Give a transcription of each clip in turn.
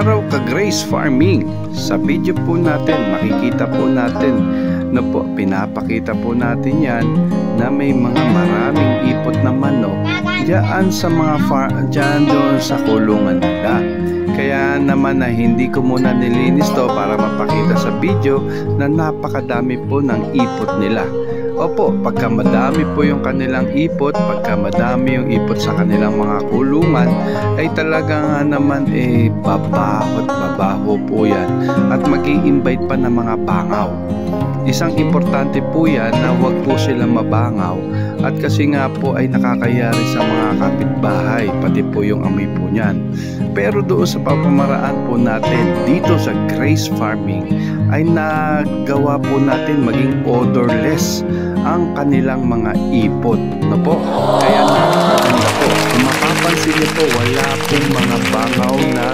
araw ka-Grace Farming. Sa video po natin, makikita po natin na po, pinapakita po natin yan na may mga maraming ipot na manok diyan sa mga diyan doon sa kulungan nila. Kaya naman na hindi ko muna nilinis to para mapakita sa video na napakadami po ng ipot nila. Opo, pagka madami po yung kanilang ipot, pagka madami yung ipot sa kanilang mga kulungan, ay talaga nga naman babaho at babaho po yan at mag-i-invite pa ng mga bangaw. Isang importante po yan na huwag po sila mabangaw at kasi nga po ay nakakayari sa mga kapitbahay, pati po yung amoy po niyan. Pero doon sa pamamaraan po natin dito sa Grace Farming ay nagawa po natin maging odorless ang kanilang mga ipot, no po? Kaya napakaganda po. Kung mapapansin niyo po, wala pong mga bangaw na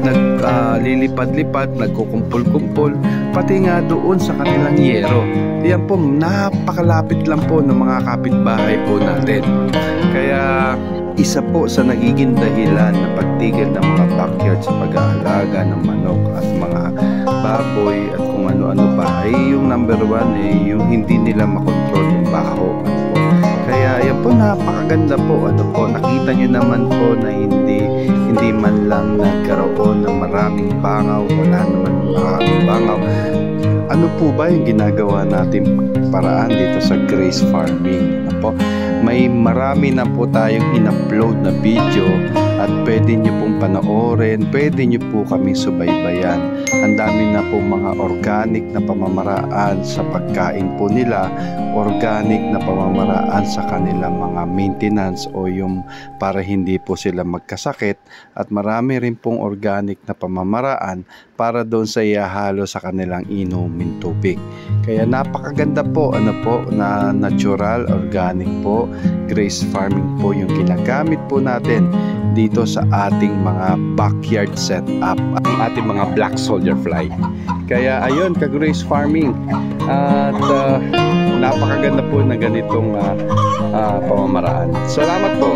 naglilipad-lipad, nagkukumpul-kumpul, pati nga doon sa kanilang yero. Yan po, napakalapit lang po ng mga kapitbahay po natin. Kaya isa po sa nagiging dahilan na pagtigil ng mga backyard sa pag-aalaga ng manok at mga baboy at kung ano-ano pa ay yung number one yung hindi nila makontrol yung baho. Kaya yan po, napakaganda po. Nakita nyo naman po na hindi man lang nagkaroon ng maraming bangaw, wala naman maraming bangaw. Ano po ba yung ginagawa natin paraan dito sa Grace Farming? May marami na po tayong in-upload na video at pwede nyo pong panoorin, pwede nyo po kami subaybayan. Ang dami na po mga organic na pamamaraan sa pagkain po nila, organic na pamamaraan sa kanilang mga maintenance o yung para hindi po sila magkasakit, at marami rin pong organic na pamamaraan para doon sa ihahalo sa kanilang inumin tubig. Kaya napakaganda po, na natural, organic po, Grace Farming po yung ginagamit po natin dito sa ating mga backyard setup, ang ating mga black soldier fly. Kaya ayun, ka-Grace Farming, at napakaganda po na ganitong pamamaraan. Salamat po.